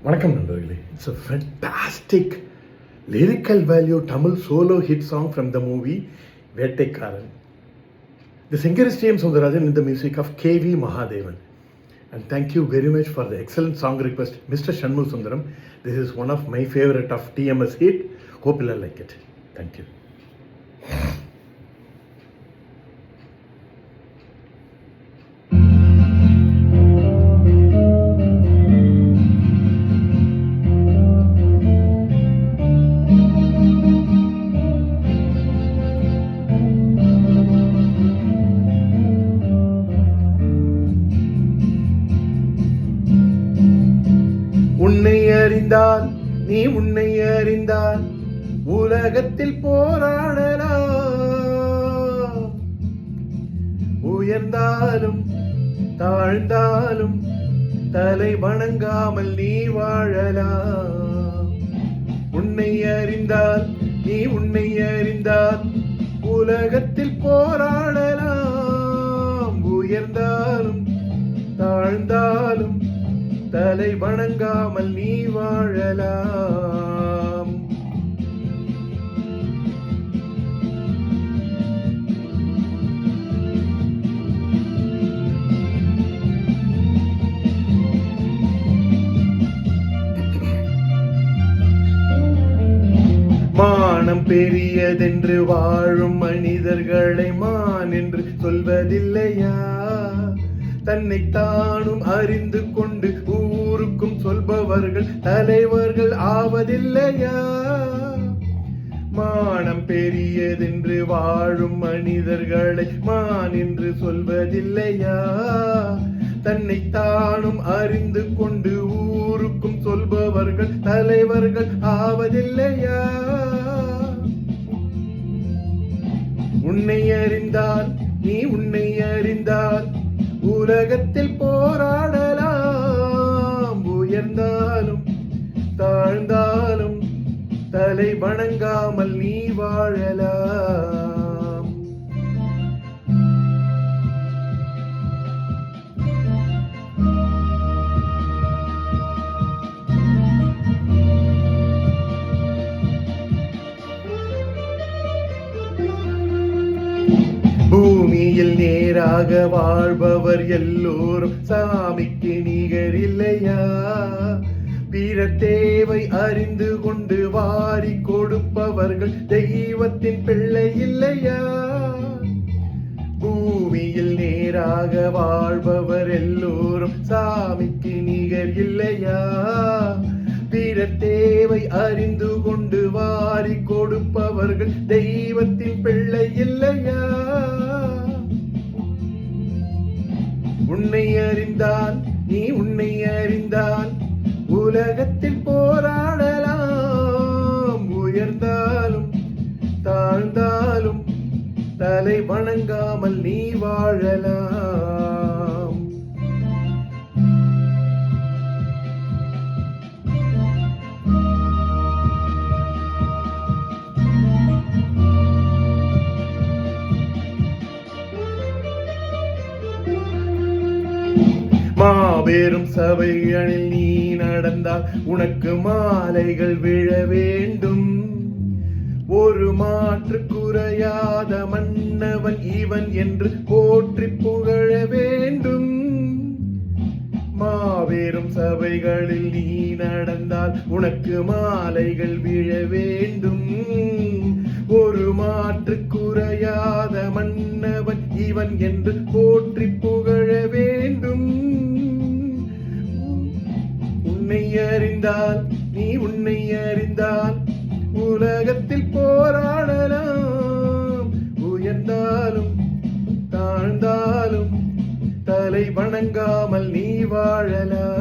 வணக்கம் நண்பர்களே. It's a fantastic lyrical value Tamil solo hit song from the movie வேட்டைக்காரன். The singer is T.M. Soundarajan in the music of K.V. Mahadevan. And thank you very much for the excellent song request, Mr. Shanmugh Sundaram. This is one of my favorite of TMS hit. Hope you'll like it. Thank you. உன்னை அறிந்தால் நீ உன்னை அறிந்தால் உலகத்தில் போராடலாம். உயர்ந்தாலும் தாழ்ந்தாலும் தலை வணங்காமல் நீ வாழலாம். உன்னை அறிந்தால் நீ உன்னை அறிந்தால் உலகத்தில் போராடலாம். உயர்ந்தாலும் தாழ்ந்தாலும் தலை வணங்காமல் நீ வாழலாம். மானம் பெரியதென்று வாழும் மனிதர்களை மான் என்று சொல்வதில்லையா? தன்னை தானும் அறிந்து கொண்டு ஊருக்கும் சொல்பவர்கள் தலைவர்கள் ஆவதில்லையா? மானம் பெரியதென்று வாழும் மனிதர்களை மான் என்று சொல்வதில்லையா? தன்னை தானும் அறிந்து கொண்டு ஊருக்கும் சொல்பவர்கள் தலைவர்கள் ஆவதில்லையா? உன்னை அறிந்தால் நீ உன்னை அறிந்தால் உலகத்தில் போராடலாம். உயர்ந்தாலும் தாழ்ந்தாலும் தலை வணங்காமல் நீ வாழலாம். பூமியில் நேராக வாழ்பவர் எல்லோரும் சாமிக்கு நிகரில்லையா? பிற தேவை அறிந்து கொண்டு வாரி கொடுப்பவர்கள் தெய்வத்தின் பிள்ளை இல்லையா? பூமியில் நேராக வாழ்பவர் எல்லோரும் சாமிக்கு நிகர் இல்லையா? பிற தேவை அறிந்து கொண்டு வாரி கொடுப்பவர்கள் தெய்வத்தின் பிள்ளை இல்லையா? உன்னை அறிந்தால் நீ உன்னை அறிந்தால் உலகத்தில் போராடலாம். உயர்ந்தாலும் தாழ்ந்தாலும் தலை வணங்காமல் நீ வாழலாம். மாபெரும் சபைகளில் நீ நடந்தால் உனக்கு மாலைகள் விழ வேண்டும். ஒரு மாற்று குறையாத மன்னவன் இவன் என்று போற்றி புகழ வேண்டும். மாபெரும் சபைகளில் நீ நடந்தால் உனக்கு மாலைகள் விழ வேண்டும். ஒரு மாற்று குறையாத மன்னவன் இவன் என்று போற்றி புகழ வேண்டும். உன்னை அறிந்தால் நீ உன்னை அறிந்தால் உலகத்தில் போராடலாம். உயர்ந்தாலும் தாழ்ந்தாலும் தலை வணங்காமல் நீ வாழலாம்.